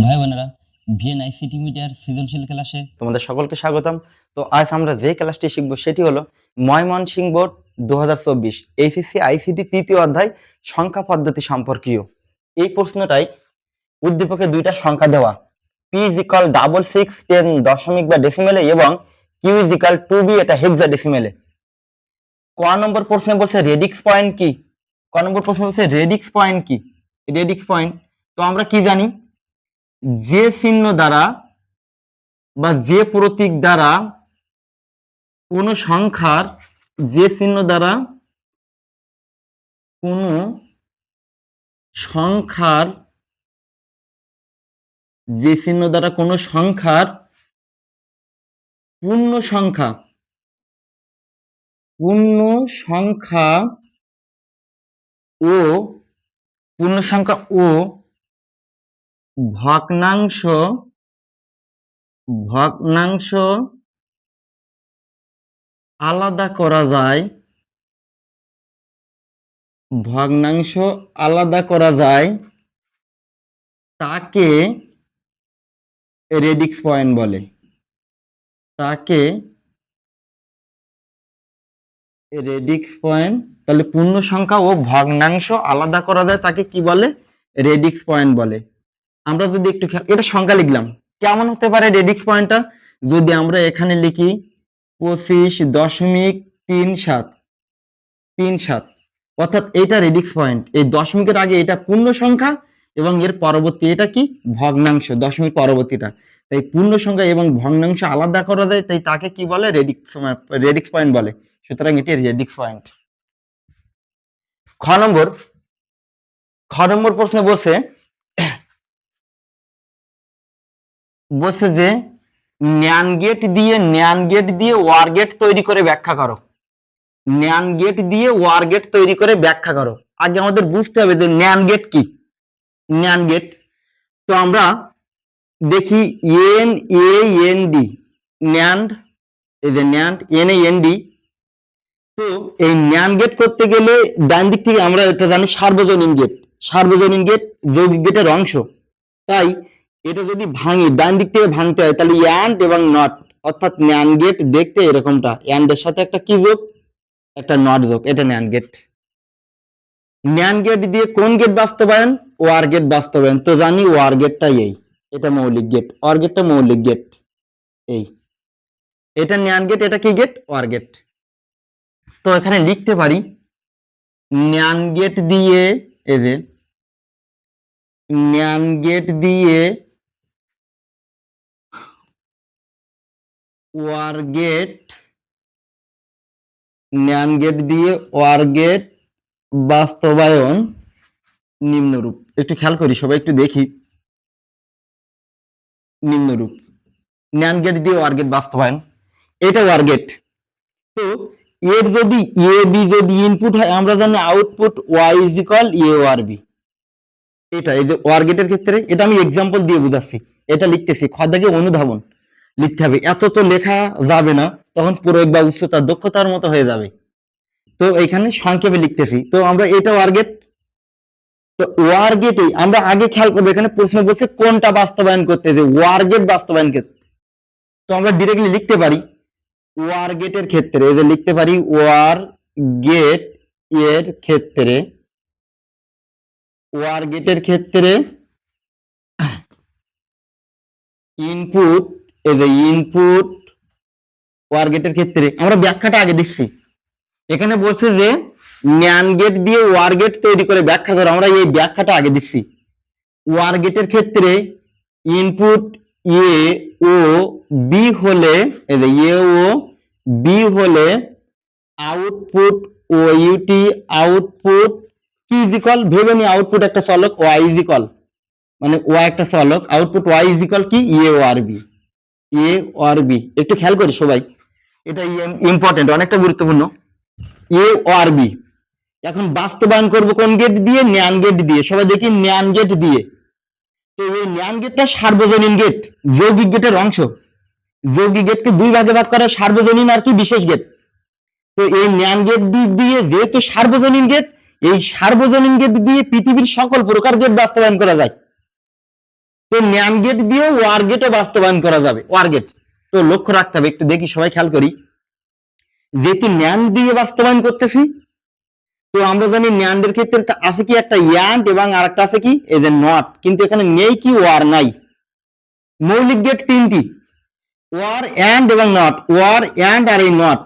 ভাই বোনেরা, VN ICT মিডিয়ার সৃজনশীল ক্লাসে তোমাদের সকলকে স্বাগতম। তো আজ আমরা যে ক্লাসটি শিখব সেটি হলো ময়মনসিংহ বোর্ড 2024 এইচএসসি আইসিটি তৃতীয় অধ্যায় সংখ্যা পদ্ধতি সম্পর্কীয়। এই প্রশ্নটাই উদ্দীপকে দুইটা সংখ্যা দেওয়া, পি ইজ ইকাল 6610 দশমিক বা ডেসিমেলে এবং কিউ ইজ ইকাল 2b, এটা হেক্সাডেসিমেলে। ক নম্বর প্রশ্নে বলছে রেডিক্স পয়েন্ট কি। ক নম্বর প্রশ্নে বলছে রেডিক্স পয়েন্ট কি। রেডিক্স পয়েন্ট তো আমরা কি জানি, যে চিহ্ন দ্বারা বা যে প্রতীক দ্বারা কোন সংখ্যার, যে চিহ্ন দ্বারা কোন সংখ্যার, যে চিহ্ন দ্বারা কোন সংখ্যার পূর্ণ সংখ্যা, পূর্ণ সংখ্যা ও পূর্ণ সংখ্যা ও ভগ্নাংশ, ভগ্নাংশ আলাদা করা যায়, ভগ্নাংশ আলাদা করা যায় তাকে রেডিক্স পয়েন্ট বলে। তাকে রেডিক্স পয়েন্ট, তাহলে পূর্ণ সংখ্যা ও ভগ্নাংশ আলাদা করা যায় তাকে কি বলে, রেডিক্স পয়েন্ট বলে। আমরা যদি একটু এটা সংখ্যা লিখলাম, কেমন হতে পারে রেডিক্স পয়েন্টটা, যদি আমরা এখানে লিখি 25.3737, অর্থাৎ এটা রেডিক্স পয়েন্ট। এই দশমিকের আগে এটা পূর্ণ সংখ্যা এবং এর পরবর্তী এটা কি, ভগ্নাংশ, দশমিক পরবর্তীটা। তাই পূর্ণ সংখ্যা এবং ভগ্নাংশ আলাদা করা যায়, তাই তাকে কি বলে, রেডিক্স পয়েন্ট বলে। সুতরাং এটি রেডিক্স পয়েন্ট। খ নম্বর প্রশ্নে বলছে যে ন্যান্ড গেট দিয়ে ওয়ার গেট তৈরি করে ব্যাখ্যা করো। ন্যান্ড গেট দিয়ে ওয়ার গেট তৈরি করে ব্যাখ্যা করো। আগে আমাদের বুঝতে হবে যে ন্যান্ড গেট কি। ন্যান্ড গেট তো আমরা দেখি NAND, ন্যান্ড, এই যে ন্যান্ড NAND। তো এই ন্যান্ড গেট করতে গেলে ডান দিক থেকে আমরা এটা জানি সার্বজনীন গেট। সার্বজনীন গেট যৌগিক গেটের অংশ, তাই এটা যদি ভাঙি, ডান দিক থেকে ভাঙতে হয়, তাহলে অ্যান্ড এবং নট, অর্থাৎ ন্যান্ড গেট দেখতে এরকমটা, অ্যান্ড এর সাথে একটা কি যোগ, একটা নট যোগ, এটা ন্যান্ড গেট। ন্যান্ড গেট দিয়ে কোন গেট বাস্তবায়ন, ওয়ার গেট বাস্তবায়ন। তো জানি ওয়ার গেটটা এই, এটা মৌলিক গেট, ওয়ার গেটটা মৌলিক গেট, এই এটা ন্যান্ড গেট, এটা কি গেট, ওয়ার গেট। তো এখানে লিখতে পারি ন্যান্ড গেট দিয়ে, এই যে ন্যান্ড গেট দিয়ে ওয়ার গেট, ন্যান্ড গেট দিয়ে ওয়ার গেট বাস্তবায়ন নিম্নরূপ। একটু খেয়াল করি সবাই, একটু দেখি। নিম্নরূপ, ন্যান্ড গেট দিয়ে ওয়ার গেট বাস্তবায়ন, এটা ওয়ার গেট। তো এর যদি এ বি যদি ইনপুট হয়, আমরা জানি output Y is equal A or B. এটা এই যে ওয়ার গেটের ক্ষেত্রে, এটা আমি এক্সাম্পল দিয়ে বুঝাচ্ছি। এটা লিখতেছি, খদাকে অনুধাবন লিখতে হবে, এত তো লেখা যাবে না, তখন প্রয়োগ বা উচ্চতার দক্ষতার মতো হয়ে যাবে। তো এখানে সংক্ষেপে লিখতেছি। তো আমরা এটা ওয়ার গেট। তো ওয়ার গেটে আমরা আগে খেয়াল করবো, এখানে প্রশ্ন বলছে কোনটা বাস্তবায়ন করতে, যে ওয়ার গেট বাস্তবায়ন করতে। তো আমরা ডিরেক্টলি লিখতে পারি ওয়ার গেটের ক্ষেত্রে, এই যে লিখতে পারি ওয়ার গেট এর ক্ষেত্রে, ওয়ার গেটের ক্ষেত্রে ইনপুট, এই যে ইনপুট ওয়ার গেটের ক্ষেত্রে আমরা ব্যাখ্যাটা আগে দিচ্ছি। এখানে বলছে যে ন্যান্ড গেট দিয়ে ওয়ার গেট তৈরি করে ব্যাখ্যা করো, আমরা এই ব্যাখ্যাটা আগে দিচ্ছি। ওয়ার গেটের ক্ষেত্রে ইনপুট এ ও বি হলে, এই যে এ ও বি হলে আউটপুট ও ইউটি, আউটপুট কি ইজ ইকুয়াল, ভেবে নি আউটপুট একটা চলক, ওয়াই ইজ ইকুয়াল, মানে ওয়াই একটা চলক, আউটপুট ওয়াই ইজ ইকুয়াল কি, এ ও আর বি, এ আর বি। একটু খেয়াল করি সবাই, এটা ইম্পর্টেন্ট, অনেকটা গুরুত্বপূর্ণ। এ আর বি এখন বাস্তবায়ন করব কোন গেট দিয়ে, ন্যান্ড গেট দিয়ে। সবাই দেখি ন্যান্ড গেট দিয়ে। তো এই ন্যান্ড গেটটা সার্বজনীন গেট, যৌগিক গেটের অংশ। যৌগিক গেটকে দুই ভাগে ভাগ করা, সার্বজনীন আর কি বিশেষ গেট। তো এই ন্যান্ড গেট দিয়ে যেহেতু সার্বজনীন গেট, এই সার্বজনীন গেট দিয়ে পৃথিবীর সকল প্রকার গেট বাস্তবায়ন করা যায়। তো ন্যান্ড গেট দিয়ে ওয়ার গেটও বাস্তবায়ন করা যাবে, ওয়ার গেট। তো লক্ষ্য রাখতে হবে, একটু দেখি সবাই খেয়াল করি, যেহেতু ন্যান্ড দিয়ে বাস্তবায়ন করতেছি, তো আমরা জানি ন্যান্ডের ক্ষেত্রে আছে কি একটা অ্যান্ড এবং আরেকটা আছে কি এই যে নট, কিন্তু এখানে নেই কি ওয়ার নাই। মৌলিক গেট তিনটি, ওয়ার অ্যান্ড এবং নট, ওয়ার অ্যান্ড আর এই নট।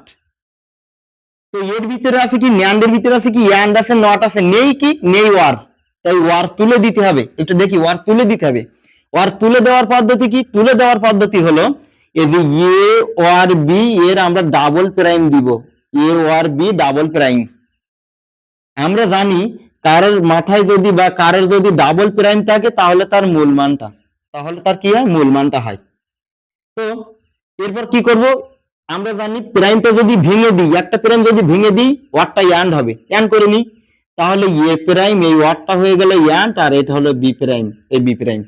তো এর ভিতরে আছে কি ন্যান্ডের ভিতরে আছে কি অ্যান্ড আছে নট আছে, নেই কি নেই ওয়ার, তাই ওয়ার তুলে দিতে হবে। একটু দেখি ওয়ার তুলে দিতে হবে। ওয়ার তুলে দেওয়ার পদ্ধতি কি? তুলে দেওয়ার পদ্ধতি হলো এই যে এ ওয়ার বি এর আমরা ডাবল প্রাইম দিব, A or B double prime. আমরা জানি কারের মাথায় যদি বা কারের যদি ডাবল প্রাইম থাকে তাহলে তার মূল মানটা, তাহলে তার কি হয় মূল মানটা হয়। তো এরপর কি করব, আমরা জানি প্রাইমটা যদি ভেঙে দিই, একটা প্রাইম যদি ভেঙে দিই ওয়ার্ডটা অ্যান্ড হবে, অ্যান্ড করে নিই, তাহলে এ প্রাইম এই ওয়ার্ডটা হয়ে গেল অ্যান্ড আর এটা হলো বি প্রাইম, এই বি প্রাইম।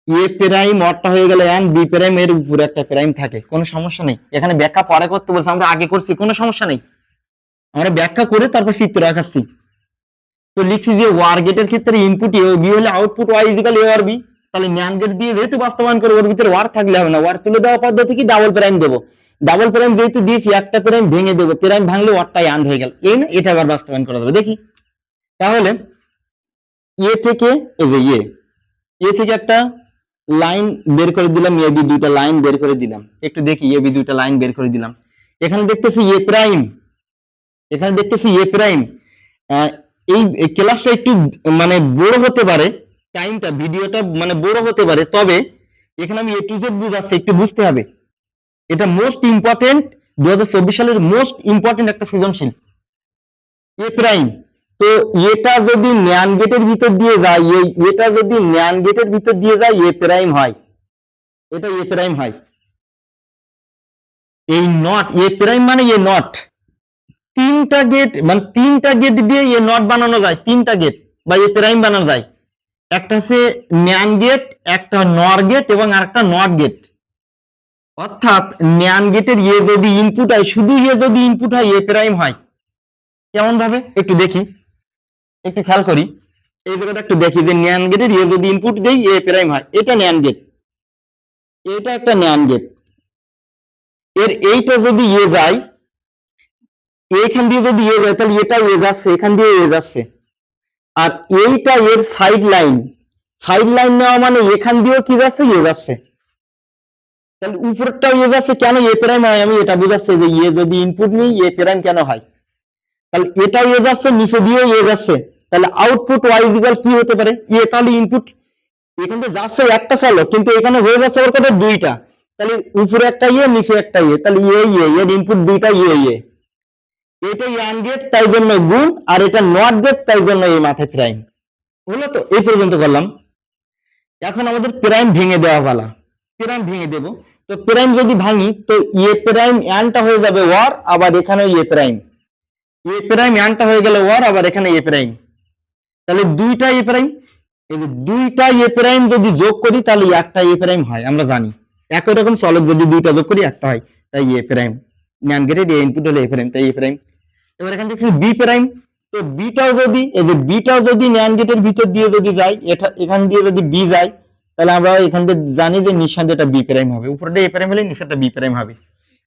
এ প্রাইম ওয়ার্ডটা হয়ে গেল অ্যান্ড, বি প্রাইম এর উপরে একটা প্রাইম থাকে, কোনো সমস্যা নেই। এখানে ব্যাখ্যা পরে করতে বলছে, আমরা আগে করছি, কোনো সমস্যা নেই, আমরা ব্যাখ্যা করে তারপর চিত্র রাখাচ্ছি। তো লিখছি যে ওয়ার গেটের ক্ষেত্রে ইনপুট এ বি হলে আউটপুট ওয়াই ইজিক্যাল এ আর বি। তাহলে ন্যান্ড গেট দিয়ে যেহেতু বাস্তবায়ন করে ওর ভিতরে ওয়ার থাকলে হবে না, ওয়ার তুলে দেওয়া পদ্ধতি কি ডাবল প্রাইম দেবো, ডাবল প্রাইম যেহেতু দিয়েছি একটা প্রাইম ভেঙে দেবো, প্রাইম ভাঙলে ওয়ারটা অ্যান্ড হয়ে গেল, এই না এটা আবার বাস্তবায়ন করা যাবে। দেখি তাহলে এ থেকে এই যে এ থেকে একটা লাইন বের করে দিলাম, এ বি দুইটা লাইন বের করে দিলাম, একটু দেখি এ বি দুইটা লাইন বের করে দিলাম। এখানে দেখতেছি এ প্রাইম, এখানে দেখতেছি এ প্রাইম। এই ক্লাসটা একটু মানে বড় হতে পারে, টাইমটা ভিডিওটা মানে বড় হতে পারে, তবে এখানে আমি এ টু জেড বুঝাচ্ছি, একটু বুঝতে হবে। এটা মোস্ট ইম্পর্টেন্ট, 2024 সালের মোস্ট ইম্পর্টেন্ট একটা সৃজনশীল এ প্রাইম। তো এটা যদি ন্যান্ড গেটের ভিতর দিয়ে যায়, এটা যদি ন্যান্ড গেটের ভিতর দিয়ে যায় এ প্রাইম হয়, এটা এ প্রাইম হয়। এই নট এ প্রাইম মানে এ নট, তিনটা গেট মানে তিনটা গেট দিয়ে এ নট বানানো যায়, তিনটা গেট বা এ প্রাইম বানানো যায়। একটা হচ্ছে ন্যান্ড গেট, একটা নর গেট এবং আরেকটা নট গেট। অর্থাৎ ন্যান্ড গেটের এ যদি ইনপুট হয়, শুধু এ যদি ইনপুট হয় এ প্রাইম হয়। কেমন ভাবে একটু দেখি, একটু খেয়াল করি এই জায়গাটা একটু দেখি যে ন্যান্ড গেটের এ যদি ইনপুট দেই এ প্রাইম হয়, এটা ন্যান্ড গেট, এটা একটা ন্যান্ড গেট। এর এইটা যদি এ যায়, এইখান দিয়ে যদি এ যায় তাহলে এটা এ যাচ্ছে, এখান দিয়ে এ যাচ্ছে, আর এইটা এর সাইড লাইন, সাইড লাইন নেওয়া মানে এখান দিয়েও কি যাচ্ছে এ যাচ্ছে, তাহলে উপরেরটাও এ যাচ্ছে, কেন এ প্রাইম হয় আমি এটা বুঝাচ্ছি যে এ যদি ইনপুট নিই এ প্রাইম কেন হয়। তাহলে এটাও এ যাচ্ছে, নিচে দিয়েও এ যাচ্ছে, তাহলে আউটপুট ওয়াই ইকুয়াল কি হতে পারে এ, তাহলে ইনপুট এখান থেকে যাচ্ছে একটা চলো, কিন্তু এখানে হয়ে যাচ্ছে ওর কত দুইটা, তাহলে উপরে একটা ইয়ে নিচে একটা ইয়ে, তাহলে এর ইনপুট দুইটা ইয়ে। এটা ইয়ান গেট তাই জন্য গুণ, আর এটা নট গেট তাই জন্য এই মাথায় প্রাইম। হলো তো, এই পর্যন্ত করলাম। এখন আমাদের প্রাইম ভেঙে দেওয়া পালা, প্রাইম ভেঙে দেব। তো প্রাইম যদি ভাঙি তো এ প্রাইম অ্যানটা হয়ে যাবে ওয়ার, আবার এখানে এ প্রাইম, এ প্রাইম অ্যানটা হয়ে গেল ওয়ার, আবার এখানে এ প্রাইম, তাহলে দুইটা এ প্রাইম। এই যে দুইটা এ প্রাইম যদি যোগ করি তাহলে একটা এ প্রাইম হয়, আমরা জানি একই রকম চলক যদি দুইটা যোগ করি একটা হয়, তাই এ প্রাইম। ন্যান্ড গেটের এ ইনপুট হলো এ প্রাইম, তাই এ প্রাইম। এবার এখানে দেখছি বি প্রাইম, তো বিটাও যদি এই যে বিটাও যদি ন্যান্ড গেটের ভিতর দিয়ে যদি যায়, এটা এখান দিয়ে যদি বি যায়, তাহলে আমরা এখান থেকে জানি যে নিঃসন্দেহে এটা বি প্রাইম হবে, উপরটা এ প্রাইম হলে নিচেরটা বি প্রাইম হবে।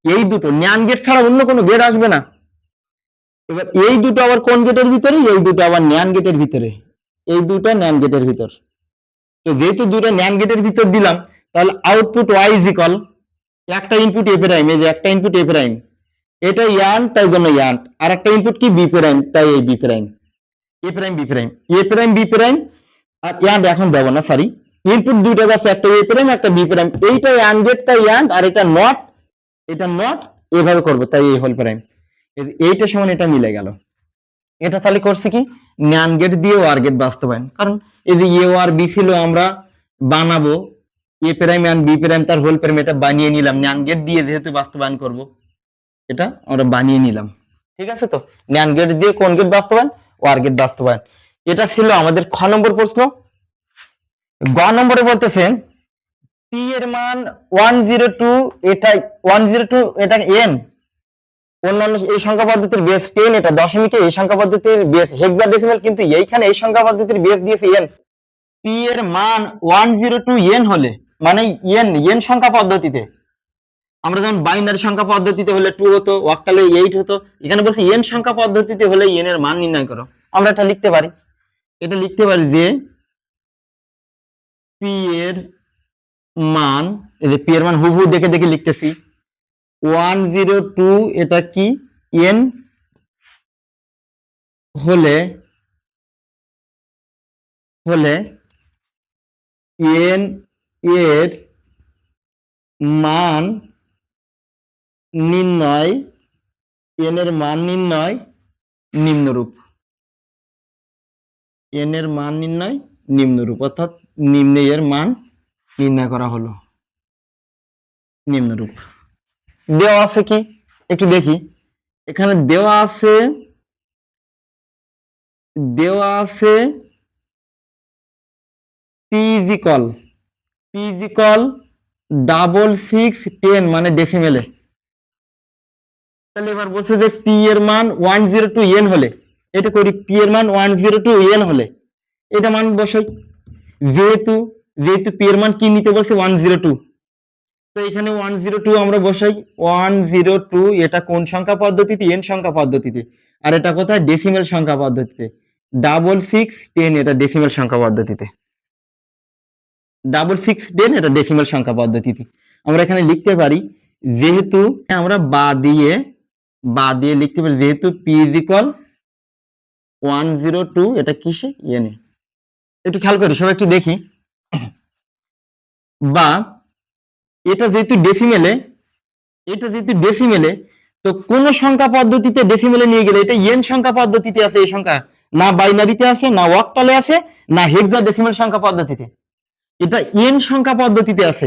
এই দুটো ন্যান্ড গেট ছাড়া অন্য কোনো গেট আসবে না। এবার এই দুটো আবার কোন গেটের ভিতরে, এই দুটো আবার ন্যান্ড গেটের ভিতরে, এই দুটো ন্যান্ড গেটের ভিতর। তো যেহেতু দুটো ন্যান্ড গেটের ভিতর দিলাম, তাহলে আউটপুট ওয়াই ইজ ইকুয়াল একটা ইনপুট এ প্রাইম, এই যে একটা ইনপুট এ প্রাইম, এটা ইয়ান তাই জন্য ইয়ান, আর একটা ইনপুট কি বি প্রাইম, তাই এই বি প্রাইম, এ প্রাইম বি প্রাইম, এ প্রাইম বি প্রাইম। আর ইয়ান এখন দেবো না, সরি, ইনপুট দুইটা আছে, একটা এ প্রাইম একটা বি প্রাইম, এইটা ইয়ান গেট তাই ইয়ান, আর এটা নট, এটা নট, এভাবে করবো তাই এই হোল প্রাইম। এইটা সমান এটা মিলে গেল। এটা তাহলে করছে কি ন্যান্ড গেট দিয়ে ওয়ার গেট বাস্তবায়ন, কারণ এই যে এ আর বি ছিল আমরা বানাবো এ প্রাইম এন্ড বি প্রাইম তার হোল প্রাইম, এটা বানিয়ে নিলাম ন্যান্ড গেট দিয়ে, যেহেতু বাস্তবায়ন করব এটা আমরা বানিয়ে নিলাম। ঠিক আছে, তো ন্যান্ড গেট দিয়ে কোন গেট বাস্তবায়ন, ওয়ার গেট বাস্তবায়ন। এটা ছিল আমাদের খ নম্বর প্রশ্ন। গ নম্বরে বলতেছেন পি এর মান 102, এটা 102 এটা এন, অন্যান্য এই সংখ্যা পদ্ধতির বেস 10, এটা দশমিকে এই সংখ্যা পদ্ধতির বেস হেক্সাডেসিমাল, কিন্তু এইখানে এই সংখ্যা পদ্ধতির বেস দিয়েছে এন। পি এর মান 102 n হলে, মানে n সংখ্যা পদ্ধতিতে, আমরা যেমন বাইনারি সংখ্যা পদ্ধতিতে হলে 2 হতো, অক্টালে 8 হতো, এখানে বলছি n সংখ্যা পদ্ধতিতে হলে n এর মান নির্ণয় করো। আমরা এটা লিখতে পারি যে পি এর মান, এই যে পি এর মান হুবহু দেখে দেখে লিখতেছি, 102 এটা কি n হলে n এর মান নির্ণয় নিম্নরূপ, অর্থাৎ নিম্নে এর মান নির্ণয় করা হলো নিম্নরূপ। দেওয়া আছে কি একটু দেখি, এখানে দেওয়া আছে p is equal 6610 মানে ডেসিমেলে। তাহলে এবার বলছে যে p এর মান 102 n হলে, এটা করি, p এর মান 102 n হলে এটা মান বসাই, যেহেতু p এর মান কি নিতে বলছে 102, তো এখানে 102 আমরা বসাই, 102 এটা কোন সংখ্যা পদ্ধতিতে, n সংখ্যা পদ্ধতিতে, আর এটা কোথায়, ডেসিমেল সংখ্যা পদ্ধতিতে, 6610 এটা ডেসিমেল সংখ্যা পদ্ধতিতে, 6610 এটা ডেসিমেল সংখ্যা পদ্ধতিতে। আমরা এখানে লিখতে পারি, যেহেতু আমরা বা দিয়ে লিখতে পারি, যেহেতু p is equal 102 এটা কিসে, n এ। একটু খেয়াল করি, সবাই একটু দেখি, বা এটা যেহেতু ডেসিমেলে, তো কোন সংখ্যা পদ্ধতিতে ডেসিমেলে নিয়ে গেলে, এটা n সংখ্যা পদ্ধতিতে আছে, এই সংখ্যা না বাইনারিতে আছে, না অক্টালে আছে, না হেক্সাডেসিমেল সংখ্যা পদ্ধতিতে, এটা n সংখ্যা পদ্ধতিতে আছে।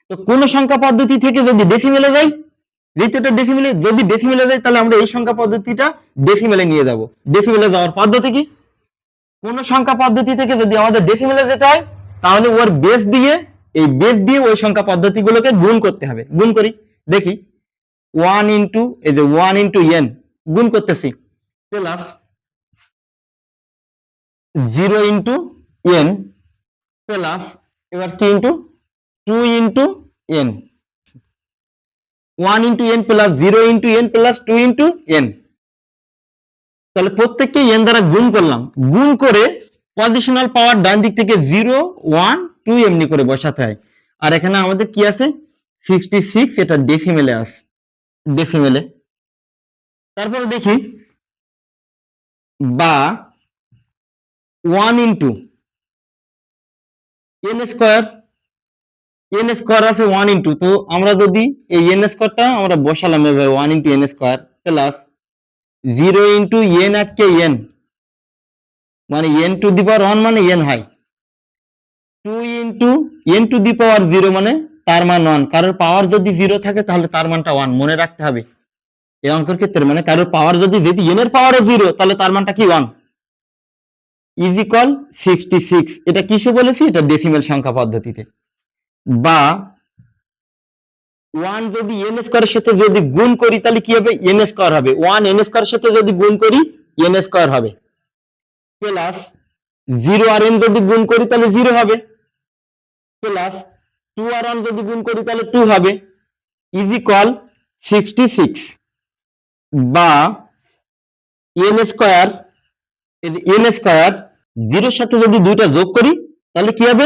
তো কোন সংখ্যা পদ্ধতি থেকে যদি ডেসিমেলে যাই, যেহেতু এটা ডেসিমেলে, যদি ডেসিমেলে যাই তাহলে আমরা এই সংখ্যা পদ্ধতিটা ডেসিমেলে নিয়ে যাব। ডেসিমেলে যাওয়ার পদ্ধতি কি, কোন সংখ্যা পদ্ধতি থেকে যদি আমাদের ডেসিমেলে যেতে হয়, তাহলে ওর বেস দিয়ে ওই সংখ্যা পদ্ধতিগুলোকে গুণ করতে হবে। গুণ করি, দেখি, 1 ইন্টু এই যে 1 ইন্টু n গুণ করতেছি, প্লাস 0 ইন্টু n প্লাস, এবার কি into 2 into n, 1 into n plus 0 into n plus 2 into n। তাহলে প্রত্যেককে n দ্বারা গুণ করলাম, গুণ করে পজিশনাল পাওয়ার ডান দিক থেকে 0 1 2 এমনি করে বসাতে হয়। আর এখানে আমাদের কি আছে, 66, এটা ডেসিমেলে আছে, ডেসিমেলে। তারপরে দেখি, বা 1 ইন্টু n স্কয়ার আছে 1 ইন্টু, তো আমরা যদি এই n স্কয়ারটা আমরা বসালাম এভাবে, 1 into n square plus 0 into n কে n, মানে n টু দি পাওয়ার 1 মানে n হয়, 2 ইন্টু n টু দি পাওয়ার 0 মানে তার মান 1, কারোর পাওয়ার যদি 0 থাকে তাহলে তার মানটা 1 মনে রাখতে হবে এই অঙ্কের ক্ষেত্রে, মানে কারোর পাওয়ার যদি n এর পাওয়ারে 0 তাহলে তার মানটা কি 1, ইজ ইকুয়াল 66। এটা কিসে বলেছি, এটা ডেসিমেল সংখ্যা পদ্ধতিতে। বা 1 যদি n স্কয়ারের সাথে যদি গুণ করি তাহলে কি হবে, n স্কয়ার হবে, 1 n স্কয়ারের সাথে যদি গুণ করি n স্কয়ার হবে, প্লাস 0 আর n যদি গুণ করি তাহলে 0 হবে, প্লাস 2 আর 1 যদি গুণ করি তাহলে 2 হবে, ইজ ইকুয়াল 66। বা n স্কয়ার, n স্কয়ার 0 এর সাথে যদি দুইটা যোগ করি তাহলে কি হবে,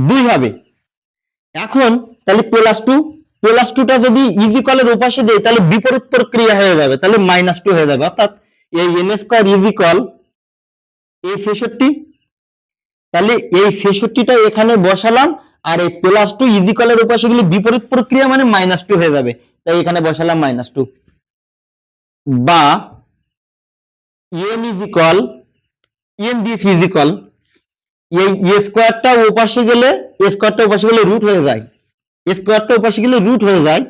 2 হবে। এখন তাহলে প্লাস 2টা যদি ইজ ইকুয়ালের ওপাশে দেই তাহলে বিপরীত প্রক্রিয়া হয়ে যাবে, তাহলে -2 হয়ে যাবে, অর্থাৎ এই n স্কয়ার ইজ ইকুয়াল এই 66, তাহলে এই 66টা এখানে বসালাম, আর এই +2 ইজ ইকুয়ালের ওপাশে গেলে বিপরীত প্রক্রিয়া মানে -2 হয়ে যাবে, তাই এখানে বসালাম -2। বা n is equal, n this is equal, এই স্কয়ারটা ওপাশে গেলে রুট হয়ে যায়, স্কয়ারটা ওপাশে গেলে রুট হয়ে যায়,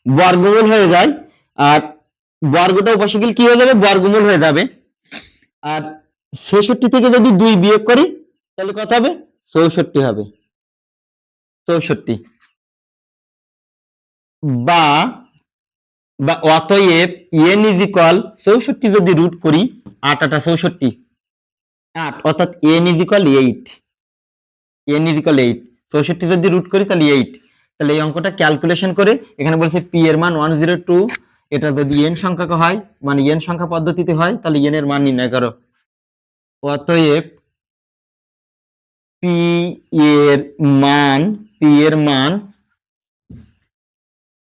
বর্গমূল হয়ে যায়, আর বর্গটা ওপাশে গেলে কি হয়ে যাবে, বর্গমূল হয়ে যাবে। আর 66 থেকে যদি 2 বিয়োগ করি তাহলে কত হবে, 64 হবে, 64। বা অতএব n ইজ ইকুয়াল 64 যদি রুট করি, 8 8 64, 8 অর্থাৎ n is equal 8, n is equal 8, 64 যদি রুট করি তাহলে 8। তাহলে এই অঙ্কটা ক্যালকুলেশন করে এখানে বলছে p এর মান 102, এটা যদি n সংখ্যা হয় মানে n সংখ্যা পদ্ধতিতে হয় তাহলে n এর মান নির্ণয় করো। অতএব p এর মান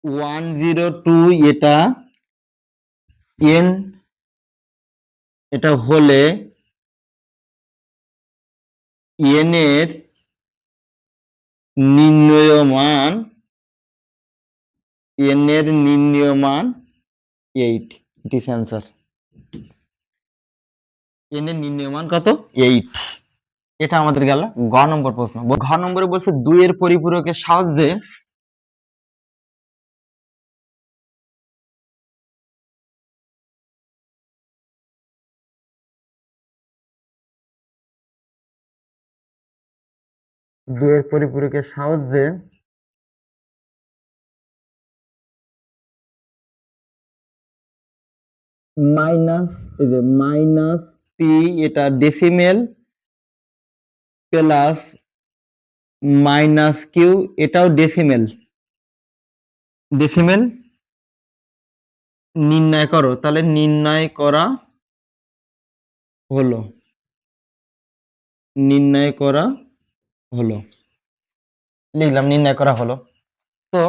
102, এটা n, এটা হলে n এর নির্ণয় মান 8, ইট ইজ অ্যান্সার। n এর নির্ণয় মান কত? 8। এটা আমাদের গেল গ নম্বর প্রশ্ন। ঘ নম্বরে বলছে 2 এর পরিপূরকের সাহায্যে মাইনাস পি, এটা ডেসিমেল, প্লাস মাইনাস কিউ, এটাও ডেসিমেল নির্ণয় করো। তাহলে নির্ণয় করা হলো, লিখলাম নির্ণয় করা হলো। তো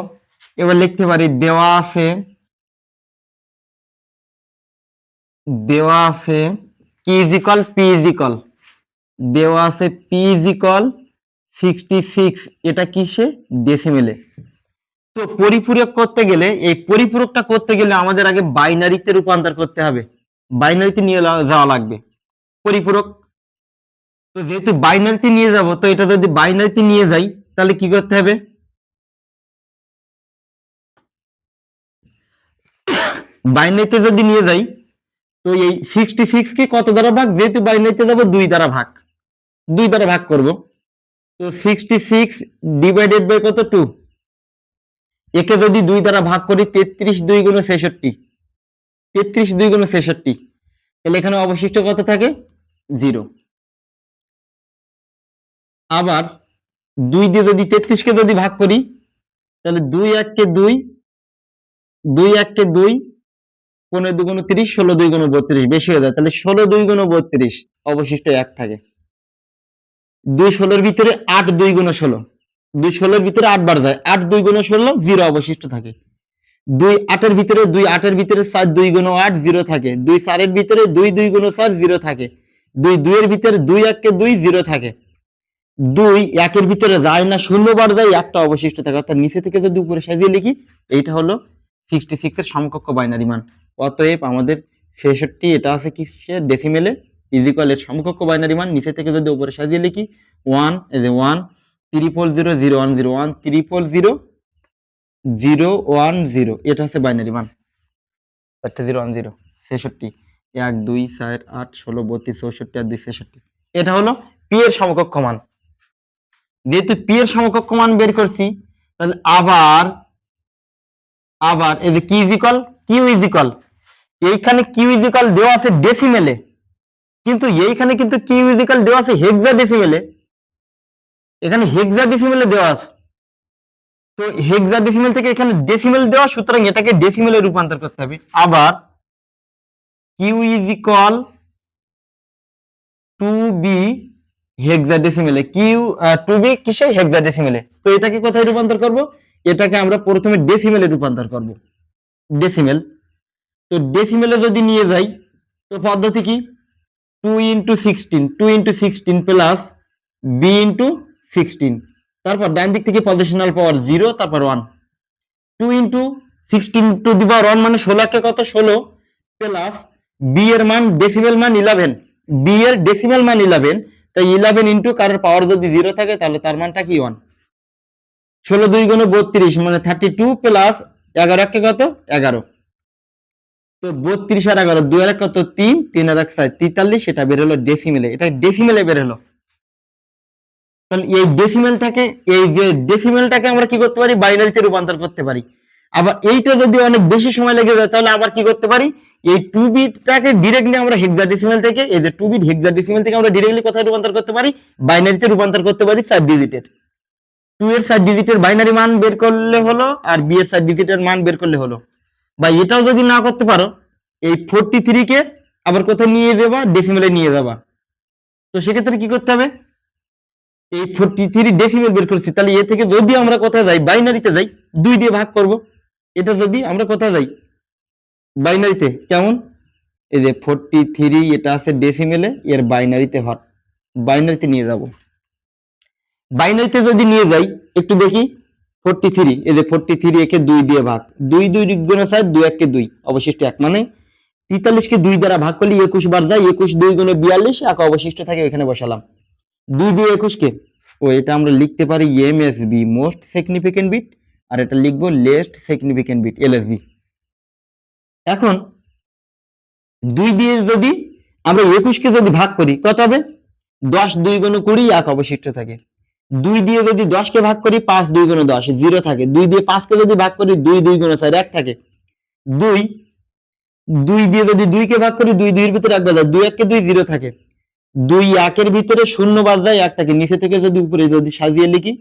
এবার লিখতে পারি দেওয়া আছে কি is equal P is equal, দেওয়া আছে পি ইজ ইকুয়াল 66, এটা কিসে? ডেসিমেলে। তো পরিপূরক করতে গেলে, এই পরিপূরকটা করতে গেলে আমাদের আগে বাইনারিতে রূপান্তর করতে হবে, বাইনারিতে নিয়ে যাওয়া লাগবে পরিপূরক। তো যেহেতু বাইনারিতে নিয়ে যাব, তো এটা যদি বাইনারিতে নিয়ে যাই তাহলে কি করতে হবে? বাইনারিতে যদি নিয়ে যাই তো এই 66 কে কত দ্বারা ভাগ? যেহেতু বাইনারিতে যাব 2 দ্বারা ভাগ করব। তো 66 ডিভাইডেড বাই কত? 2। একে যদি 2 দ্বারা ভাগ করি 33 2 গুণ 66, 33 2 গুণ 66, তাহলে এখানে অবশিষ্ট কত থাকে? 0। আবার 2 দিয়ে যদি 33 কে যদি ভাগ করি তাহলে 2 1 কে 2, 2 1 কে 2, 15 2 গুণ 30, 16 2 গুণ 32, বেশি হয়ে যায়। তাহলে 16 2 গুণ 32, অবশিষ্ট 1 থাকে। 2 16 এর ভিতরে 8 2 গুণ 16, 2 16 এর ভিতরে 8 বার যায়, 8 2 গুণ 16, 0 অবশিষ্ট থাকে। 2 8 এর ভিতরে 4 2 গুণ 8, 0 থাকে। 2 4 এর ভিতরে 2 2 গুণ 4, 0 থাকে। 2 2 এর ভিতরে 2 1 কে 2, 0 থাকে। 2 1 এর ভিতরে যায় না, 0 বার যায়, একটা অবশিষ্ট থাকে। অর্থাৎ নিচে থেকে যদি উপরে সাজিয়ে লিখি, এইটা হলো 66 এর সমকক্ষ বাইনারি মান। অতএব আমাদের 66, এটা আছে কি ডেসিমেলে, ইজ ইকুয়াল এর সমকক্ষ বাইনারি মান। নিচে থেকে যদি উপরে সাজিয়ে লিখি 1 এই যে 1 000 010 1 000 010, এটা হচ্ছে বাইনারি মান। 010 66 1 2 4 8 16 32 64 আর 2 66, এটা হলো পি এর সমকক্ষ মান। যেহেতু পি এর সমকক্ষ মান বের করছি, তাহলে আবার এই যে কিউ ইজ ইকুয়াল, এইখানে কিউ ইজ ইকুয়াল দেওয়া আছে ডেসিমেলে, কিন্তু এইখানে কিন্তু কিউ ইজ ইকুয়াল দেওয়া আছে হেক্সাডেসিমেলে। এখানে হেক্সাডেসিমেলে দেওয়া আছে, তো হেক্সাডেসিমেল থেকে এখানে ডেসিমেল দেওয়া, সুতরাং এটাকে ডেসিমেলে রূপান্তর করতে হবে। আবার Q is equal to B হেক্সাডেসিমেলে, টু বি কিসে? হেক্সাডেসিমেলে। তো এটাকে কোথায় রূপান্তর করব? এটাকে আমরা প্রথমে ডেসিমেলে রূপান্তর করব, ডেসিমেল। তো ডেসিমেলে যদি নিয়ে যাই তো পদ্ধতি কি? 2 ইন্টু 16 প্লাস বি ইন্টু 16, তারপর ডান দিক থেকে পজিশনাল পাওয়ার 0, তারপর 1। 2 ইন্টু 16 টু দি পাওয়ার 1 মানে 16 কে কত? 16, প্লাস বি এর মান ডেসিমেল মান 11, বি এর ডেসিমেল মান 11, তাই 11 ইন্টু কারোর পাওয়ার যদি 0 থাকে তাহলে তার মানটা কি? 1। 16 2 গুণ 32 মানে 32, প্লাস 11 কে কত? 11। তো 32 আর 11, 2 আর 1 কত? 3, 3 আর 1 4, 43, এটা বের হলো ডেসিমেলে। এটা ডেসিমেলে বের হলো। তাহলে এই ডেসিমেলটাকে, এই যে ডেসিমেলটাকে আমরা কি করতে পারি? বাইনারিতে রূপান্তর করতে পারি। আবার এইটা যদি অনেক বেশি সময় লেগে যায় তাহলে আবার কি করতে পারি, এই 2 বিটটাকে ডিরেক্টলি আমরা হেক্সাডেসিমাল থেকে, এই যে 2 বিট হেক্সাডেসিমাল থেকে আমরা ডিরেক্টলি কোথায় রূপান্তর করতে পারি, বাইনারিতে রূপান্তর করতে পারি 4 ডিজিটের। 2 এর 4 ডিজিটের বাইনারি মান বের করলে হলো, আর বি এর 4 ডিজিটের মান বের করলে হলো। বা এটাও যদি না করতে পারো, এই 43 কে আবার কোথায় নিয়ে যাবা, ডেসিমেলে নিয়ে যাবা। তো সেক্ষেত্রে কি করতে হবে, এই 43 ডেসিমেল বের করছি, তাহলে এ থেকে যদি আমরা কোথায় যাই, বাইনারিতে যাই, 2 দিয়ে ভাগ করব। এটা যদি আমরা কোথায় যাই, বাইনারিতে, কেমন, এই যে 43 এটা আছে ডেসিমেলে, এর বাইনারিতে বাইনারিতে নিয়ে যাব। বাইনারিতে যদি নিয়ে যাই, একটু দেখি 43, এই যে 43 একে 2 দিয়ে ভাগ, 2 2 গুণে 4, 2 1 কে 2, অবশিষ্ট 1, মানে 43 কে 2 দ্বারা ভাগ করলে 21 বার যায়, 21 2 গুণে 42, 1 অবশিষ্ট থাকে, এখানে বসালাম। 2 দিয়ে 21 কে, ও এটা আমরা লিখতে পারি এমএসবি, মোস্ট সিগনিফিকেন্ট বিট, আর এটা লিখবো লেস্ট সিগনিফিকেন্ট বিট, এলএসবি। এখন 2 দিয়ে যদি আমরা 21 কে যদি ভাগ করি, কত হবে, 10 2 গুণে 20, 1 অবশিষ্ট থাকে। 2 দিয়ে যদি 10 কে ভাগ করি, 5 2 গুণে 10, 0 থাকে। 2 দিয়ে 5 কে যদি ভাগ করি, 2 2 গুণে 4, 1 থাকে। 2 দিয়ে যদি 2 কে ভাগ করি, 2 2 এর ভিতরে 1 বাদ যায়, 2 1 কে 2, 0 থাকে। 2 1 এর ভিতরে 0 বাদ যায়, 1 থাকে। নিচে থেকে যদি উপরে যদি সাজিয়ে লিখি,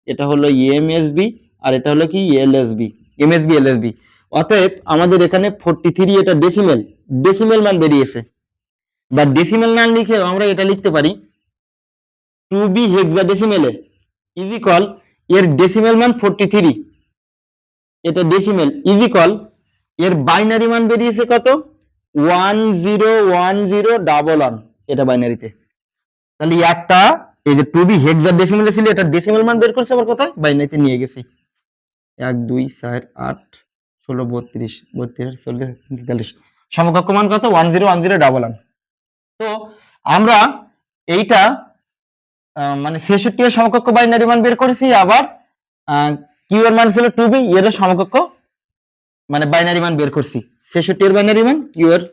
এটা হলো এমএসবি, আর এটা হলো কি এলএসবি, এমএসবি এলএসবি। অতএব আমাদের এখানে 43 এটা ডেসিমেল মান বেরিয়েছে। বা ডেসিমেল মান লিখে আমরা এটা লিখতে পারি 2b হেক্সাডেসিমেলে ইজ ইকুয়াল, এর ডেসিমেল মান 43, এটা ডেসিমেল, ইজ ইকুয়াল, এর বাইনারি মান বেরিয়েছে কত, 101011, এটা বাইনারিতে। তাহলে একটা, এই যে 2b হেক্সাডেসিমেলে ছিল, এটা ডেসিমেল মান বের করছে, আবার কোথায়, বাইনারিতে নিয়ে গেছি। 1 2 4 8 16 32 32 40 43, সমকক্ষ মান কত, 101011। তো আমরা এইটা মানে 66 এর সমকক্ষ বাইনারি মান বের করেছি, আবার কিউ এর মান ছিল 2b, এর সমকক্ষ মানে বাইনারি মান বের করছি। 66 এর বাইনারি মান, কিউ এর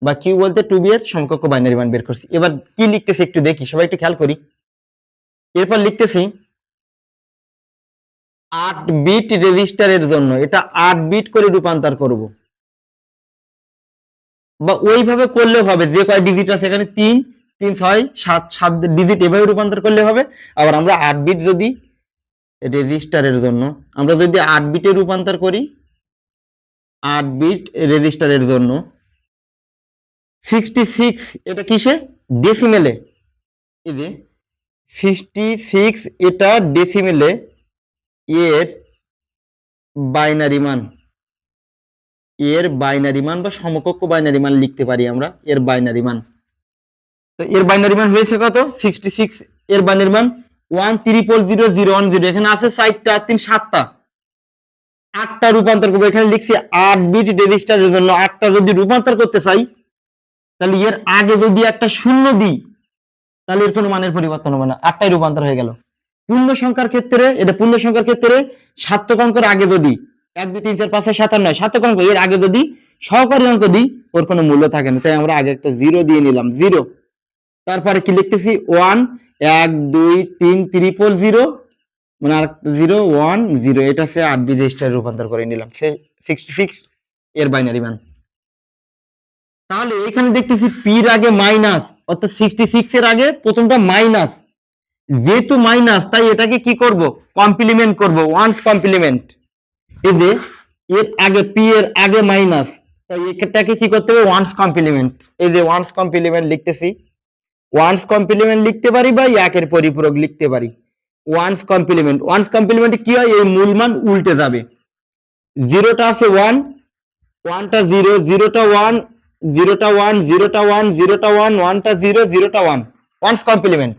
বা কিউ বলতে 2b এর সমকক্ষ বাইনারি মান বের করছি। এবার কি লিখতেছি একটু দেখি, সবাই একটু খেয়াল করি। এরপর লিখতেছি 8 বিট রেজিস্টারের জন্য, এটা 8 বিট করে রূপান্তর করব, বা ওইভাবে করলেও হবে, যে কয় ডিজিট আছে এখানে 3 3 6 7 7 ডিজিট, এভাবে রূপান্তর করলে হবে। আবার আমরা 8 বিট যদি রেজিস্টারের জন্য, আমরা যদি 8 বিটে রূপান্তর করি, 8 বিট রেজিস্টারের জন্য 66, এটা কিসে, ডেসিমেলে, এই যে 66 এটা ডেসিমেলে, এর বাইনারি মান, বা সমকক্ষ বাইনারি মান লিখতে পারি আমরা, এর বাইনারি মান। তো এর বাইনারি মান হয়েছে কত, 66, এর বাইনারি মান 1300010, এখানে আছে 4টা 3 7টা, 8টা রূপান্তর করবো। এখানে লিখছি 8 বিট রেজিস্টারের জন্য 8টা যদি রূপান্তর করতে চাই, তাহলে এর আগে যদি একটা শূন্য দিই, তাহলে এর কোনো মানের পরিবর্তন হবে না, 8টাই রূপান্তর হয়ে গেল। পূর্ণ সংখ্যার ক্ষেত্রে, এটা পূর্ণ সংখ্যার ক্ষেত্রে সার্থক অঙ্কের আগে যদি 1 2 3 4 5 6 7 8 9 সার্থক অঙ্ক, এর আগে যদি সহকারী অঙ্ক দিই, ওর কোনো মূল্য থাকে না, তাই আমরা আগে একটা 0 দিয়ে নিলাম, 0। তারপরে কি লিখতেছি 1 1 2 3 000, মানে আর 0 1 0, এটা সে 8 বিট রেজিস্টারে রূপান্তর করে নিলাম, সে 66 এর বাইনারি মান। তাহলে এখানে দেখতেছি পির আগে মাইনাস, অর্থাৎ 66 এর আগে প্রথমটা মাইনাস, যেহেতু মাইনাস তাই এটাকে কি করব, কমপ্লিমেন্ট করব, ওয়ান্স কমপ্লিমেন্ট। এই যে এর আগে পি এর আগে মাইনাস, তাই এটাকে কি করতে হবে, ওয়ান্স কমপ্লিমেন্ট। এই যে ওয়ান্স কমপ্লিমেন্ট লিখতেছি, ওয়ান্স কমপ্লিমেন্ট লিখতে পারি বা একের পরিপূরক লিখতে পারি। ওয়ান্স কমপ্লিমেন্টে কি হয়, এই মূল মান উল্টে যাবে, জিরোটা আছে 1, 1টা 0, 0টা 1, 0টা 1, 0টা 1, 0টা 1, 1টা 0, 0টা 1, ওয়ান্স কমপ্লিমেন্ট।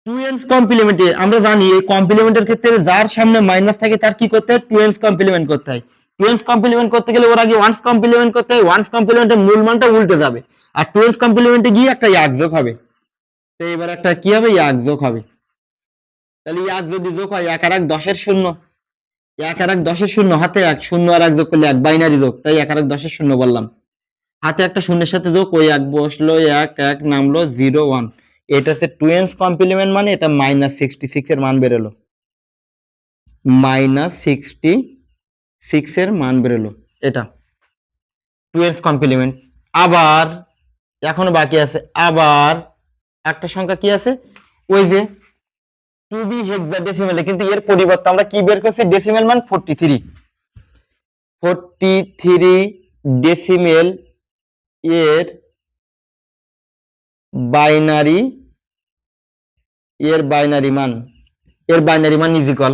টুয়েন্স কমপ্লিমেন্টে আমরা জানি, এই কমপ্লিমেন্টের ক্ষেত্রে যার সামনে মাইনাস থাকে তার কি করতে হয়, টুয়েন্স কমপ্লিমেন্ট করতে হয়। টুয়েন্স কমপ্লিমেন্ট করতে গেলে ওর আগে ওয়ান্স কমপ্লিমেন্ট করতে হয়, ওয়ান্স কমপ্লিমেন্টের মূল মানটা উল্টে যাবে, আর টুয়েন্স কমপ্লিমেন্টে গিয়ে একটা এক যোগ হবে। তো এবার একটা কি হবে, এক যোগ হবে। তাহলে এক যদি যোগ হয়, 1 আর 1 10 শূন্য, 1 আর 1 10 শূন্য, হাতে 1 শূন্য আর 1 যোগ করলে 1, বাইনারি যোগ, তাই 1 আর 1 10 শূন্য বললাম। হাতে একটা শূন্যের সাথে যোগ, ওই 1 বসলো, 1 1 নামলো, 0 1, এটা হচ্ছে টুয়েন্স কমপ্লিমেন্ট, মানে এটা -66 এর মান বেরোলো, -66 6 এর মান বেরোলো, এটা 2s কমপ্লিমেন্ট। আবার এখনো বাকি আছে, আবার একটা সংখ্যা কি আছে, ওই যে 2b হেক্সাডেসিমেলে, কিন্তু এর পরিবর্তে আমরা কি বের করছি, ডেসিমেল মান 43 ডেসিমেল এর বাইনারি মান ইজ ইকুয়াল,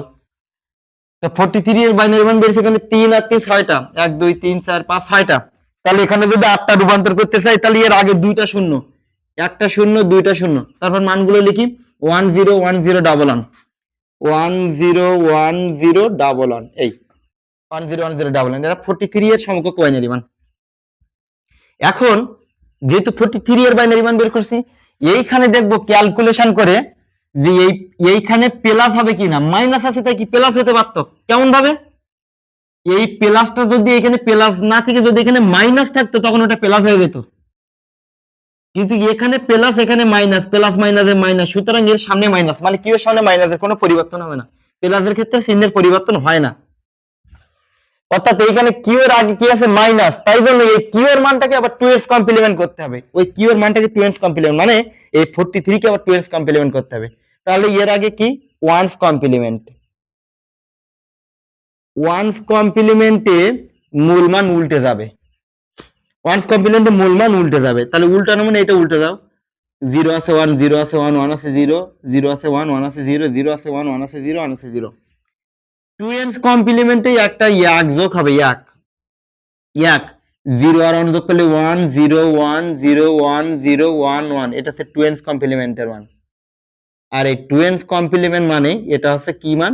তো 43 এর বাইনারি মান বেরিয়েছে এখানে 3 আর 3 6টা, 1 2 3 4 5 6টা। তাহলে এখানে যদি 8টা রূপান্তর করতে চাই তাহলে এর আগে দুইটা শূন্য, একটা শূন্য দুইটা শূন্য, তারপর মানগুলো লিখি 1 0 1 0 1 1 1 0 1 0 1 1, এই 1 0 1 0 1 1, এটা 43 এর সমকক্ষ বাইনারি মান। এখন যেহেতু 43 এর বাইনারি মান বের করছি, এইখানে দেখবো ক্যালকুলেশন করে যে এইখানে প্লাস হবে কিনা, মাইনাস আছে তাই কি প্লাস হতে পারতো, কেমন ভাবে, এই প্লাসটা যদি এখানে প্লাস না থেকে যদি এখানে মাইনাস থাকতো তখন ওটা প্লাস হয়ে যেত, কিন্তু এখানে প্লাস এখানে মাইনাস, প্লাস মাইনাসে মাইনাস, সুতরাং এর সামনে মাইনাস, মানে কিউ এর সামনে মাইনাসের কোনো পরিবর্তন হবে না, প্লাসের ক্ষেত্রে চিহ্নের পরিবর্তন হয় না, অর্থাৎ এইখানে কিউ এর আগে কি আছে মাইনাস, তাই জন্য এই কিউ এর মানটাকে আবার 2s কমপ্লিমেন্ট করতে হবে, ওই কিউ এর মানটাকে 2s কমপ্লিমেন্ট, মানে এই 43 কে আবার 2s কমপ্লিমেন্ট করতে হবে, তাহলে এর আগে কি 1s কমপ্লিমেন্ট, 1s কমপ্লিমেন্টে মূল মান উল্টে যাবে, 1s কমপ্লিমেন্টে মূল মান উল্টে যাবে, তাহলে উল্টানো মানে এটা উল্টে দাও, 0 আছে 1 0 আছে 1 1 আছে 0 0 আছে 1 1 আছে 0 0 আছে 1 1 আছে 0 1 আছে 0, 2s কমপ্লিমেন্টে একটা এক যোগ হবে, এক 0 আর 1 যোগ করলে 1 0 1 0 1 0 1 1, এটা হচ্ছে 2s কমপ্লিমেন্টের মান। আর এই 2s কমপ্লিমেন্ট মানে এটা হচ্ছে কি মান,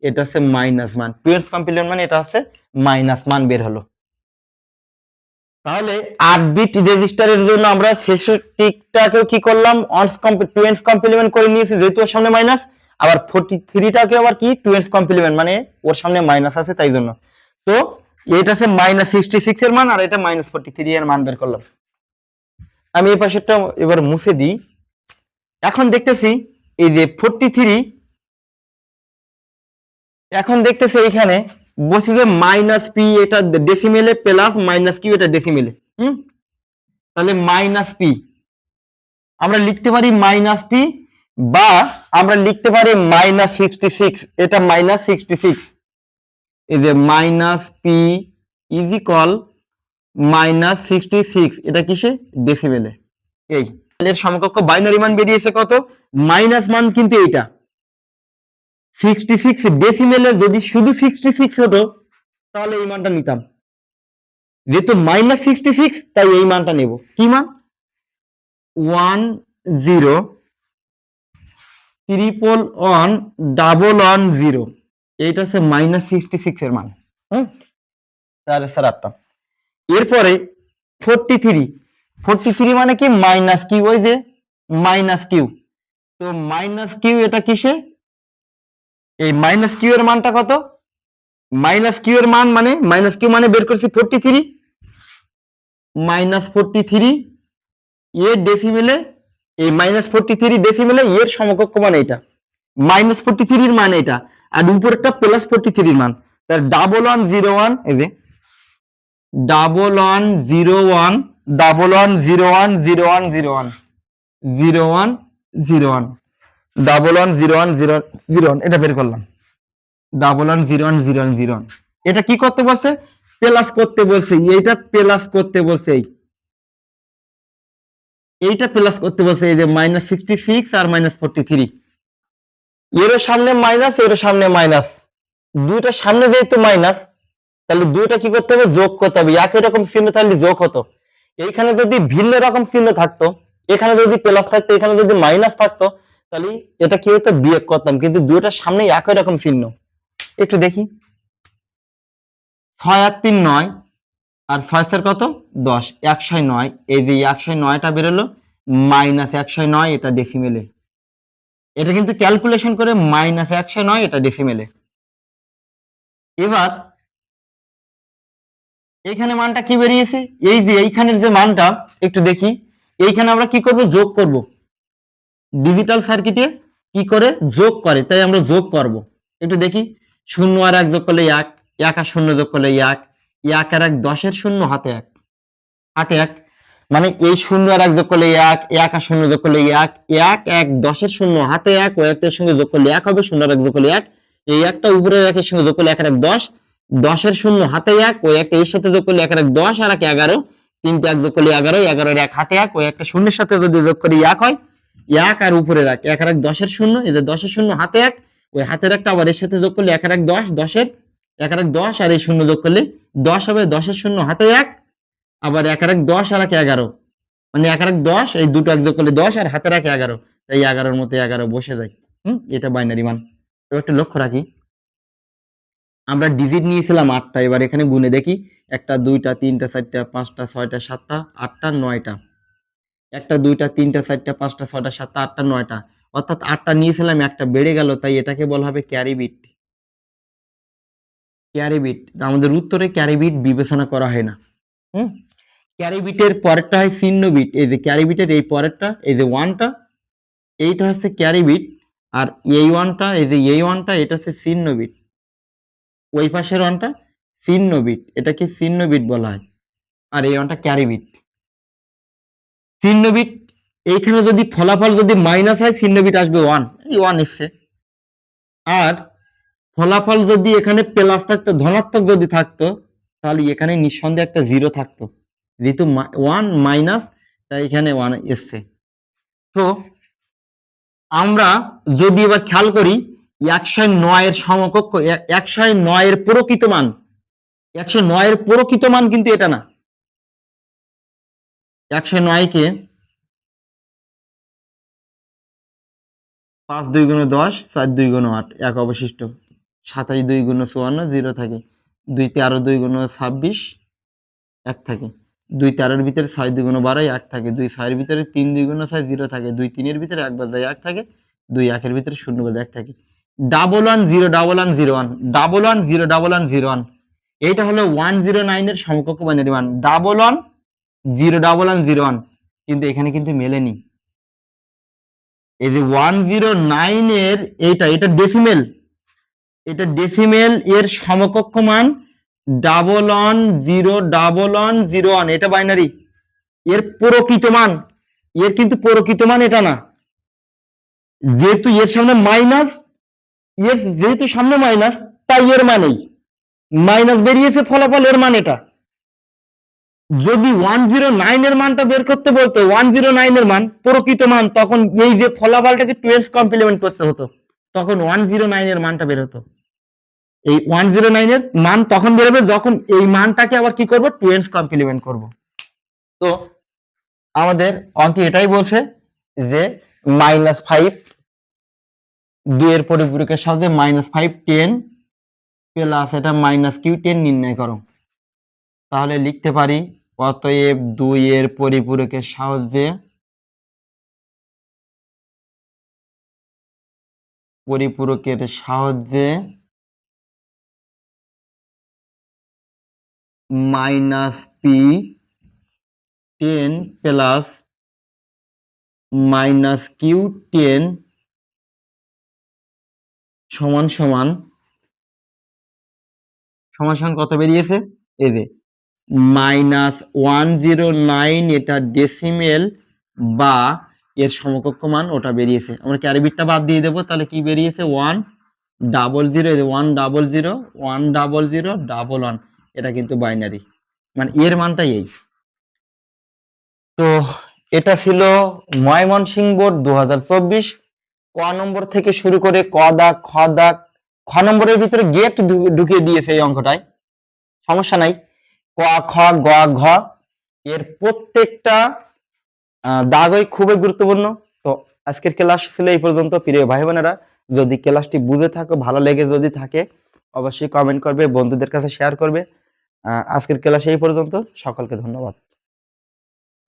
এটা হচ্ছে মাইনাস মান, 2s কমপ্লিমেন্ট মানে এটা হচ্ছে মাইনাস মান বের হলো। তাহলে 8 বিট রেজিস্টারের জন্য আমরা শেষের টিকটাকেও কি করলাম, 2s কমপ্লিমেন্ট করে নিয়েছি যেহেতু ওর সামনে মাইনাস, আবার 43টাকে আবার কি 2s কমপ্লিমেন্ট, মানে ওর সামনে মাইনাস আছে তাই জন্য, তো এটা হচ্ছে -66 এর মান আর এটা -43 এর মান বের করলাম। আমি এই পাশেরটা এবার মুছে দিই। এখন দেখতেছি এই যে 43, এখন দেখতেছি এখানে বলছি যে -p এটা ডেসিমেলে প্লাস -q এটা ডেসিমেলে, তাহলে -p আমরা লিখতে পারি -p, বা আমরা লিখতে পারি -66, এটা -66, এই যে -p ইজ ইকুয়াল -66, এটা কিসে ডেসিমেলে, এই এর সমকক্ষ বাইনারি মান বেরিয়েছে কত, মাইনাস মান কিন্তু এটা 66, ডেসিমেলে যদি শুধু 66 হতো তাহলে এই মানটা নিতাম, যেহেতু -66 তাই এই মানটা নেব, কি মান 1 0 111 110, এইটা হচ্ছে -66 এর মান, তাহলে স্যার 8টা। এরপরে 43 মানে কি মাইনাস কিউ, ওই যে মাইনাস কিউ, তো মাইনাস কিউ এটা কিসে, এই মাইনাস কিউ এর মানটা কত, মাইনাস কিউ এর মান মানে মাইনাস কিউ মানে বের করছি 43 -43 এর ডেসিমেলে, এই -43 ডেসিমেলে এর সমকক্ষ মান এটা, -43 এর মান এটা, আর উপরেরটা +43 এর মান, তার 1101, এই যে 1101 1101 0101 0101 1101 এটা বের করলাম, 1101 এটা কি করতে বলছে, প্লাস করতে বলছে, এইটা প্লাস করতে বলছে, এইটা প্লাস করতে বলছে, এই যে -66 আর -43, এর সামনে মাইনাস এর সামনে মাইনাস, দুইটা সামনে যেহেতু মাইনাস তাহলে দুইটা কি করতে হবে, যোগ করতে হবে, একই রকম চিহ্ন তাহলে যোগ হতো, এইখানে যদি ভিন্ন রকম চিহ্ন থাকতো, এখানে যদি প্লাস থাকতো এখানে যদি মাইনাস থাকতো তাহলে এটা কি হতো, বিয়োগ করতাম, কিন্তু দুইটার সামনে একই রকম চিহ্ন, একটু দেখি 6 আর 3 9 আর 6 4 কত 10, 109, এই যে 109টা বেরোলো, -109 এটা ডেসিমেলে, এটা কিন্তু ক্যালকুলেশন করে -109 এটা ডেসিমেলে। এবার এইখানে মানটা কি বেরিয়েছে, এই যে এইখানের যে মানটা একটু দেখি, এইখানে আমরা কি করব, যোগ করব, ডিজিটাল সার্কিটে কি করে যোগ করে, তাই আমরা যোগ করব, একটু দেখি 0 আর 1 যোগ করলে 1, এক আর শূন্য যোগ করলে এক, এক আর এক 10-এর শূন্য, হাতে এক, হাতে এক, মানে এই শূন্য আর এক যোগ করলে এক, এক আর শূন্য যোগ করলে এক, এক এক 10-এর শূন্য, হাতে এক, ও একটার সঙ্গে যোগ করলে এক হবে, শূন্য আর এক যোগ করলে এক, এই একটা উপরের একের সঙ্গে যোগ করলে এক আর এক 10, 10-এর শূন্য হাতে এক, ওই একটা এর সাথে যোগ করলে এক আর এক 10 আর এক 11, তিনটে এক যোগ করলে 11, 11-এর এক হাতে এক, ওই একটা শূন্যের সাথে যদি যোগ করি এক হয়, এক আর উপরের এক আর এক 10-এর শূন্য, এই যে 10-এর শূন্য হাতে এক, ওই হাতের একটা আবার এর সাথে যোগ করলে এক আর এক 10, 10-এর এক আর এক 10 আর এই শূন্য যোগ করলে 10 হবে, 10-এর শূন্য হাতে এক, আবার এক আর এক 10 আর এক 11, মানে এক আর এক 10, এই দুটো এক যোগ করলে 10 আর হাতের এক 11, তাই 11-এর মধ্যে 11 বসে যায়। এটা বাইনারি মান। এবার একটু লক্ষ্য রাখি, আমরা ডিজিট নিয়েছিলাম 8টা, এবার এখানে গুণে দেখি, 1টা 2টা 3টা 4টা 5টা 6টা 7টা 8টা 9টা, 1টা 2টা 3টা 4টা 5টা 6টা 7টা 8টা 9টা, অর্থাৎ 8টা নিয়েছিলাম, একটা বেড়ে গেল, তাই এটাকে বলা হবে ক্যারি বিট। ক্যারি বিট, আমাদের উত্তরে ক্যারি বিট বিবেচনা করা হয় না। ক্যারি বিটের পরেরটা হয় চিহ্ন বিট, এই যে ক্যারি বিটের এই পরেরটা, এই যে 1টা, এইটা হচ্ছে ক্যারি বিট, আর এই 1টা, এই যে এই 1টা, এটা হচ্ছে চিহ্ন বিট, ওই পাশের 1টা চিহ্ন বিট, এটাকে চিহ্ন বিট বলা হয়, আর এই 1টা ক্যারি বিট। চিহ্ন বিট, এইখানে যদি ফলাফল যদি মাইনাস হয়, চিহ্ন বিট আসবে 1, এই 1 এসছে, আর ফলাফল যদি এখানে প্লাস থাকতো, ধনাত্মক যদি থাকতো, তাহলে এখানে নিঃসন্দেহে একটা 0 থাকতো, যেহেতু 1 মাইনাস, তাই এখানে 1 এসছে। তো আমরা যদি এবার খেয়াল করি, 109 এর সমকক্ষ, 109 এর প্রকৃত মান, 109 এর প্রকৃত মান কিন্তু এটা না। 109 কে 5 2 গুণ 10, 4 2 গুণ 8, এক অবশিষ্ট, 27 2 গুণ 54, 0 থাকে, 2 13 2 গুণ 26, 1 থাকে, 2 13 এর ভিতরে 6 2 গুণ 12, 1 থাকে, 2 6 এর ভিতরে 3 2 গুণ 6, 0 থাকে, 2 3 এর ভিতরে 1 বাজায় 1 থাকে, 2 1 এর ভিতরে 0 বাজায় 1 থাকে। 11101101, এইটা হলো 109 এর সমকক্ষ বাইনারি মান, 11101101, কিন্তু এখানে কিন্তু মেলেনি। এই যে 109 এর এটা ডেসিমেল, এটা ডেসিমেল, এর সমকক্ষ মান 11101101, এটা বাইনারি। এর প্রকৃত মান, এর কিন্তু প্রকৃত মান এটা না, যেহেতু এর সামনে মাইনাস, এর যেহেতু সামনে মাইনাস, তাই এর মানেই মাইনাস বেরিয়েছে, ফলাফল এর মান এটা। যদি 109 এর মানটা বের করতে বলতো, 109 এর মান প্রকৃত মান, তখন এই যে ফলাফলটাকে 12 কমপ্লিমেন্ট করতে হতো, তখন 109 এর মানটা বের হতো। এই 109 এর মান তখন বেরোবে যখন এই মানটাকে আবার কি করব, 12 কমপ্লিমেন্ট করব। তো আমাদের অঙ্কে এটাই বলছে যে -5, 2 এর পরিপূরকের সাহায্যে -5 10 প্লাস এটা -q10 নির্ণয় করো। তাহলে লিখতে পারি, অতএব 2 এর পরিপূরকের সাহায্যে -p10 প্লাস -q10 সমান সমান কত বেরিয়েছে, এই যে -109, এটা ডেসিমেল বা এর সমকক্ষ মান ওটা বেরিয়েছে। আমরা ক্যারি বিটটা বাদ দিয়ে দেবো, তাহলে কি বেরিয়েছে, 100, এটা কিন্তু বাইনারি, মানে এর মানটাই এই। তো এটা ছিল ময়মনসিংহ বোর্ড 2024, ক নম্বর থেকে শুরু করে ক দাগ, খ দাগ, খ নম্বরের ভিতরে গেট ঢুকিয়ে দিয়েছে এই অঙ্কটায়, সমস্যা নাই। ক খ গ ঘ এর প্রত্যেকটা দাগই খুবই গুরুত্বপূর্ণ। তো আজকের ক্লাস ছিল এই পর্যন্ত। প্রিয় ভাই বোনেরা, যদি ক্লাসটি বুঝে থাকো, ভালো লেগে যদি থাকে, অবশ্যই কমেন্ট করবে, বন্ধুদের কাছে শেয়ার করবে। আজকের ক্লাস এই পর্যন্ত, সকলকে ধন্যবাদ।